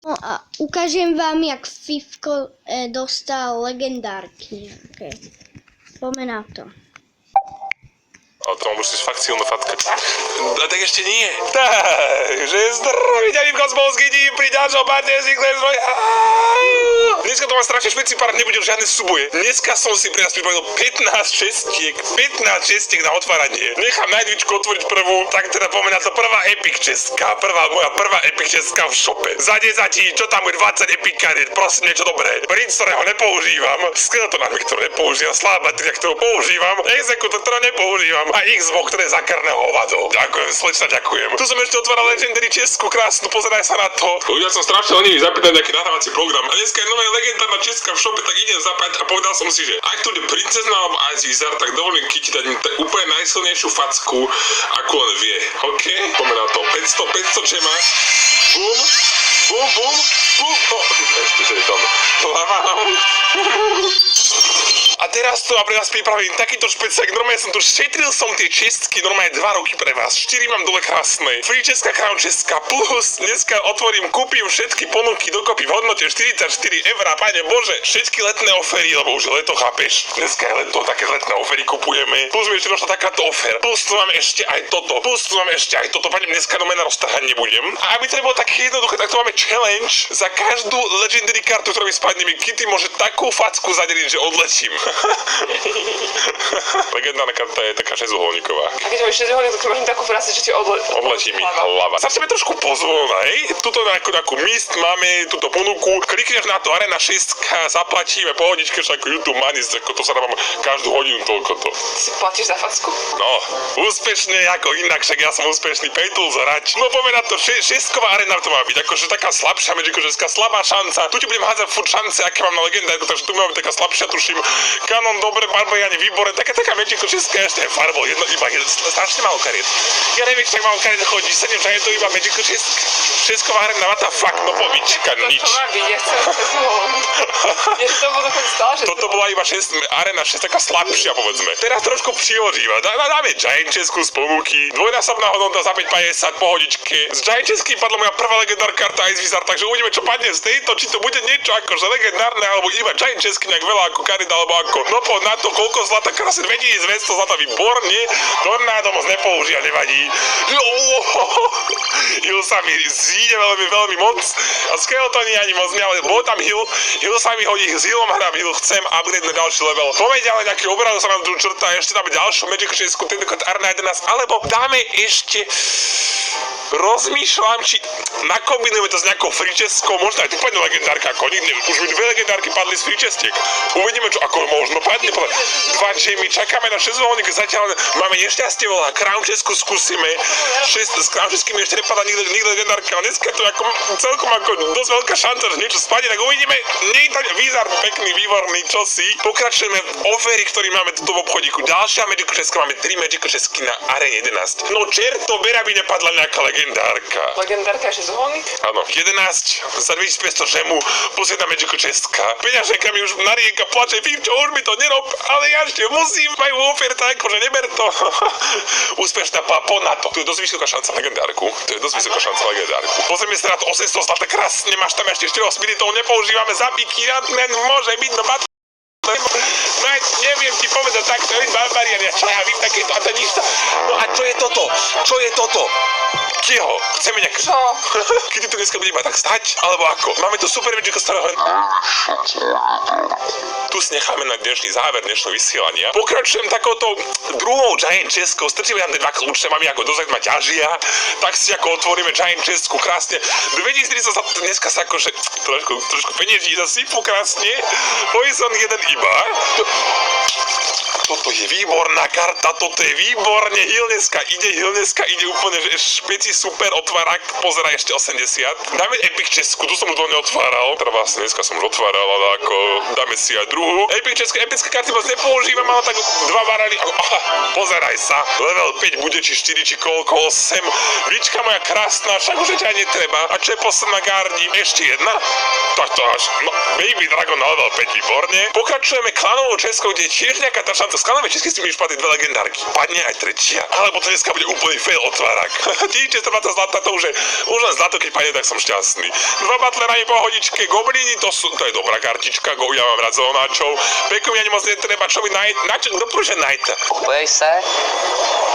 No a ukážem vám, jak Fifko dostal legendárky. Okay. Poďme na to. Ale to musíš fakt silno fatkať. No tak ešte nie. Takže zdravíte mi v kozmovský díl pri ďalšom partnerstve zdroj. Dneska to mám strašne špecipárne, nebudem žiadne súboje. Dneska som si pre nás pripravil 15 čestiek na otváranie. Nechám Najdvičku otvoriť prvú, tak teda poďme na to prvá epic čestka. Moja prvá epic čestka v šope. Za 10, čo tam je 20 epic kariet, prosím niečo dobré. Prince, ktorého nepoužívam, Skeletonami, ktorú nepoužívam, slabá tria, ktorú používam, Executor, ktorú nepoužívam a Xbox, ktoré je zakarného hovado. Ďakujem, slečna, ďakujem. Tu som ešte otváral Legendary česku, krásnu, pozeraj sa na to. Ja som strašne lenivý zapýtať nejaký nahrávací program. A dneska je nová legendárna česka v šope, tak idem zapať a povedal som si, že ak tu je princezna alebo Ice Wizard, tak dovolím Kiti dať mi úplne najsilnejšiu facku, ako len vie. OK? Poďme na to. 500 čema. Bum. Bum, bum, bum. Ešte, že je tam hlava. A teraz tu pre vás pripravím takýto špeciák. Normálne som tu šetril som tie čestky, normálne 2 roky pre vás. 4 mám dole krásne. Free česká, crown česká, plus dneska otvorím, kúpim všetky ponuky dokopy v hodnote 44 eur. Pane Bože, všetky letné ofery, lebo už je leto, chápeš? Dneska je leto, také letné ofery kupujeme. Plus mi ešte došla takáto ofer. Plus tu mám ešte aj toto. Plus tu mám ešte aj toto. Pane, dneska domena roztrhať nebudem. A aby to nebolo také jednoduché, tak tu máme challenge. Za každú legendary kartu, ktorú mi spadne, mi Kitty môže takú facku zadeliť, že odletím. Legendárna karta je taká 6-uholníková. A keď máš 6-uholník, tak máš takú prácu, že ti odletí mi hlava. Začneme trošku pozvolna, hej? Tuto nejakú mist máme, túto ponuku. Klikneš na to Arena 6, zaplatíme pohodičke, však YouTube Money, ako to sa dávam každú hodinu toľko to. Si platíš za facku? No, úspešne ako inak, však ja som úspešný paytools hráč. No poďme na to, 6-ková arena to má byť, akože taká slabšia, Magic-Šestka, slabá šanca. Tu ti budem hádzať furt šance, aké mám na legendárku, takže tu mám taká slabšia, tuším. Kanon, dobre, Barbariani, výborné, taká Magic-Šestka, ešte aj farbol, iba strašne málo kariet. Ja neviem, či tak málo kariet chodí, 7 giantov, iba Magic-Šestka. 6-ková arena, what the fuck, no povička, nič. To má byť, ja chcem 6-uholník. To bolo dokonca stále, že toto bola iba arena 6, taká slabšia, povedzme. Teraz trošku přiožíva. Dáme Giant Česku z ponuky, dvojnásobná hodnota za 5,50 pohodičke. Z Giant Česky padla moja prvá legendárna karta Ice Wizard, takže uvidíme, čo padne z tejto, či to bude niečo akože legendárne, alebo iba Giant Česky nejak veľa ako karit, alebo ako. No poď na to, koľko zlata, krásne 2200 zlata, výborne. Tornádo moc nepoužia, nevadí. Heal sa mi zíde veľmi moc. A Skeletoni ani moc ne, ale bol tam heal sa mi hodí, s healom hrám heal, chcem upgrade na ďalší level. Poďme ďalej, nejaký obraz sa nám tu črta, ešte dáme ďalšiu Magic-Šesku, tentokrát Arena 11, alebo dáme ešte, rozmýšľam, či nakombinujeme to s nejakou free českou, možno aj tu padne legendárka, ako nikdy, už mi 2 legendárky padli z free čestiek. Uvidíme, čo ako možno padne, 2 Jamie, čakáme na 6-uholník, zatiaľ máme nešťastie veľa, Crown Česku skúsime, 6 s Crown Českými ešte nepadla nikdy legendárka, ale dneska je to ako, celkom ako dosť veľká šanca, že niečo spadne, tak uvidíme, nie je to Wizard, pekný, výborný, čosi. Pokračujeme v oferi, ktorý máme tuto v obchodíku. Ďalšia Magic-Šeska, máme 3 Magic-Šesky na Arene 11. No čerto, bera by nepadla nejaká legendárka. Legendárka je 6-uholník? Áno, 11 za 2500 žemu, plus 1 Magic-Šeska. Peňaženka mi už narieka, plače, Fifčo, už mi to nerob, ale ja ešte musím, majú oferta, akože neber to. Úspešná papo na to. Tu je dosť vysoká šanca legendárku. Pozrieme sa na to 800 zlata, krásne, máš tam ešte 4 spiritov, nepoužívame zapiky, môže byť, no neviem ti povedať takto, Barbarian, ja vím takéto, a to nič. No a čo je toto? Kieho? Chceme nejaké... Čo? Kedy to dneska bude iba tak stať? Alebo ako? Máme tu super Magic starého... Tu si necháme na dnešný záver dnešného vysielania. Pokračujem takouto druhou Giant Českou. Strčíme tam 2 kľúče, máme ako dozaj ma ťažia. Tak si ako otvoríme Giant Česku krásne. 2030 sa dneska sa akože trošku penieží zasypú krásne. Poison 1 iba. Toto je výborná karta, toto je výborne, Hilneska ide úplne, že špeci super otvárak, pozeraj ešte 80. Dáme Epic Česku, tu som už dlho neotváral, teda vlastne dneska som už otváral, ale ako dáme si aj druhú. Epic Česku, epické karty moc nepoužívam, ale tak 2 barany, pozeraj sa, level 5 bude, či 4, či koľko, 8. Víčka moja krásna, však už ťa netreba. A čo je posledná gardi? Ešte jedna? Tak to až, no, Baby Dragon na level 5, výborne. Pokračujeme klanovou Českou, kde je tiež nejaká tá šanca. Skladujeme česky s tými špaty dve legendárky. Padne aj tretia. Alebo to dneska bude úplný fail otvárak. 1620 zlata, to už len zlato, keď padne, tak som šťastný. Dva batlera po hodičke, goblini, to je dobrá kartička, ja mám rád zónáčov. Peku mi ani moc netreba, čo mi doporučuje Knighta. Kupuješ se?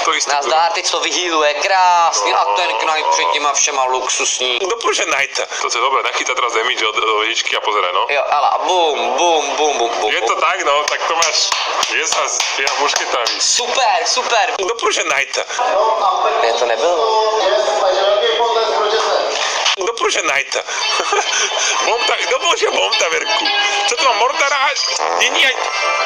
To isté. Nazdár, teď to vyhýluje krásně a ten Knight před těma všema luxusní. Doporučuje Knighta. To je dobré, nachytá teraz damage od hodičky a pozeraj, no. Jo, ale bum, bum, bum, bum, bum. Je to tak, no, tak to máš 10 s těma mušketami. Super, super. Doporučuje Knighta. Ne, to nebylo. Doporučuje Knighta. Doporučuje Bomtaverku. Čo to mám, Mordara? Nie,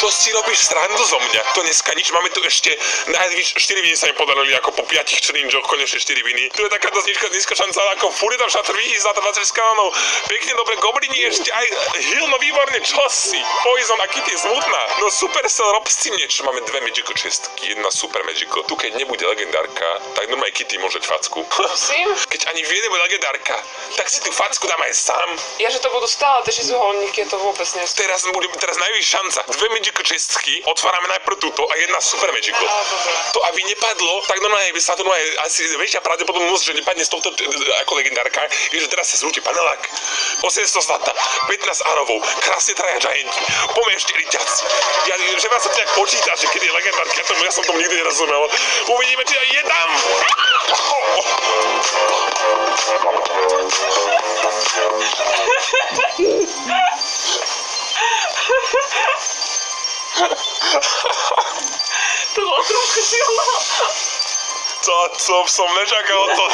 to si robíš srandu zo mňa. To dneska nič, máme tu ešte najvíc 4 viny sa mi podarili, ako po 5 challengeoch, konečne 4 viny. Tu je taká dosť nízka šanca, ako furt tam šatr vyhý, zlata 20 skalánov. Pekne dobre, goblini ešte aj Hill, no výborne, čo si? Poison a Kitty je smutná. No Supercell, rob s tým niečo, máme dve Magical čestky, jedna Super Magical. Tu keď nebude legendárka, tak normálne Kitty môže facku. Prosím? Keď ani v jednej bude legendárka, tak si tú facku dám aj sám. Ja, že to budú stále tie šizuholníky, to vôbec nie. Teraz najvyššia šanca. Dve Magical čestky, otvárame najprv túto a jedna Super Magical. To aby nepadlo, tak normálne by sa to asi väčšia pravdepodobnosť, že nepadne z tohto ako legendárka, je, že teraz sa zrúti panelák. 800 zlata, 15 arovou, krásne traja gianti, poďme ešte riťaci. Že vás sa to nejak počíta, že keď je legendárka, ja som tomu nikdy nerozumel. Uvidíme, či aj je tam. To bolo trošku silno. To som nečakal to.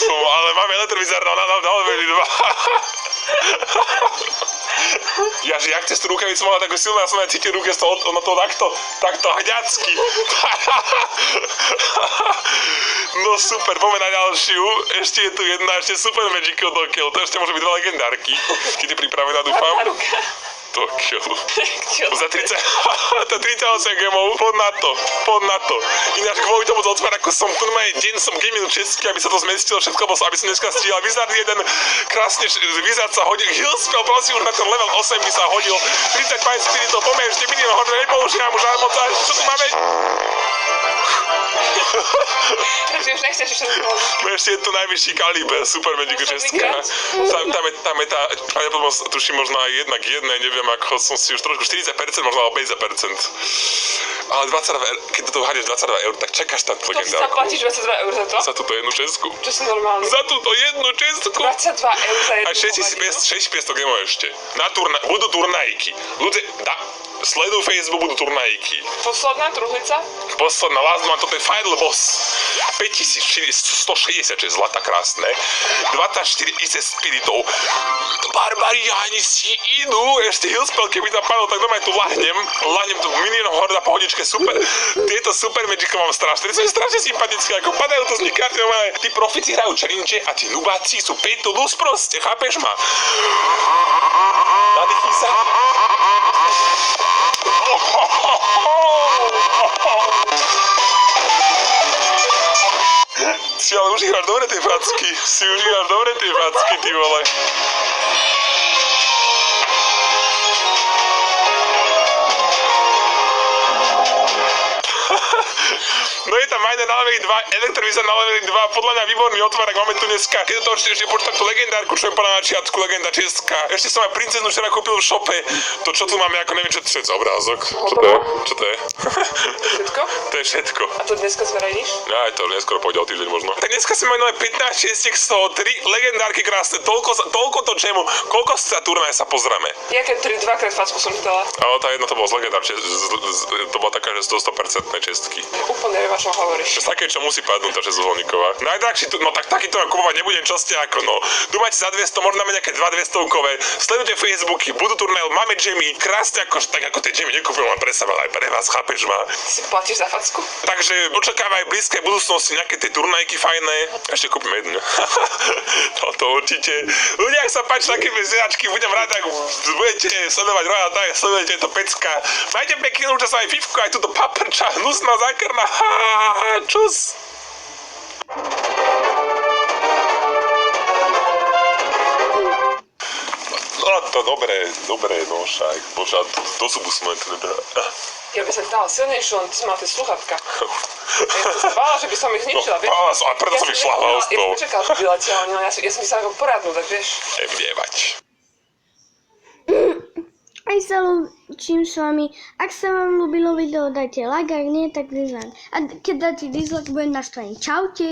Ale máme elektrovizár na leveli 2. Ja, že jak cez tú rukavicu mala takú silnú, ja som aj cítil ruke z toho, na to takto hňacky. No super, poďme na ďalšiu. Ešte je tu jedna, ešte Super Magical do kill. To ešte môže byť dva legendárky. Keď je pripravená, dúfam. To kill. Za 30, to 38 gemov, poď na to. Ináč kvôli tomu to otvára, ako som tu normálne deň som gaminul česky, aby sa to zmestilo všetko, aby som dneska stíhal. Wizard jeden, krásne, Wizard sa hodil, Hillspell, prosím, už na ten level 8 by sa hodil. 35 spiritov, poďme ešte milión hodil, nepoužívam už žiadnu moc, čo tu máme? Takže už nechceš ešte zvolať. Ešte je tu najvyšší kaliber, Super Magical česká. Tam je tá, tuším možno aj 1 k 1, neviem, ako som si už trošku 40%, možno alebo 50%. Ale 22 eur, keď to hádeš 22 eur, tak čakáš tam tú legendárku. To sa platíš 22 eur za to? Za túto jednu česku. Čo si normálny? Za túto jednu česku. 22 eur za jednu. A 6500 gemov ešte. Budú turnajky. Ľudia, sleduj Facebook, budú turnajky. Posledná truhlica? Posledná last one, toto je Final Boss. 5166 zlata, krásne. 24 spiritov. Barbariáni si idú. Ešte Hillspell, keby tam padol, tak doma tu lahnem tu milión horda pohodičke, super. Tieto Super Magical mám strašne. To je strašne sympatické, ako padajú to z nich karty, ale tí profici hrajú challenge a tí nubáci sú pay to lose proste, chápeš ma? Nadýchni sa. Si ale užívaš dobre tie facky. Ty vole. No je tam Miner na leveli 2, Elektrovizor na leveli 2, podľa mňa výborný otvárak, máme tu dneska. Keď to ešte počítam tú legendárku, čo je podľa na čiatku, legenda česká. Ešte som aj princeznu včera kúpil v šope. To čo tu máme, ako neviem, čo to je za obrázok. Čo to je? Všetko? To je všetko. A to dneska zverejníš? Aj to neskôr pôjde o týždeň možno. Tak dneska sme mali 15 šiestiek z toho, 3 legendárky krásne, toľko to čemu, koľko sa turnaje sa pozrieme. Jaké 2-krát facku som dala? Ale tá jedna to bola z legendár, to bola taká, že 100% čestky. Úplne neviem, o čom hovoríš. Z také, čo musí padnúť tá šesťuholníková. Najdrahší, no tak takýto kupovať nebudem časte ako, no. Tu máte za 200, možno máme nejaké 2 200-kové. Sledujte Facebooky, budú turnaje, máme jammy, krásne ako, tak ako tie jammy nekúpim len pre seba, ale aj pre vás, chápeš ma? Si platíš za facku? Takže očakávaj v blízkej budúcnosti nejaké tie turnajky fajné. Ešte kúpim jednu. To určite. Ľudia, ak sa páči také bezeračky, budem rád, ak budete sledovať Royal, tak sledujete to pecka. Majte pekný účas aj fifku, aj túto paprča, hnusná, zákerná. Čus. to dobre, no však. Bože, to sú busment. Ja by som dala silnejšiu, len ty si mal tie sluchatka. Ja som sa bála, že by som ich zničila, vieš. A preto som ich šľahal z toho. Ja som čakala, že by letela, no ja som ti sa ako poradnú, tak vieš. Nevnievať. Aj sa lúčim s vami. Ak sa vám ľúbilo video, dajte like, ak nie, tak dislike. A keď dáte dislike, budem naštvaný. Čaute.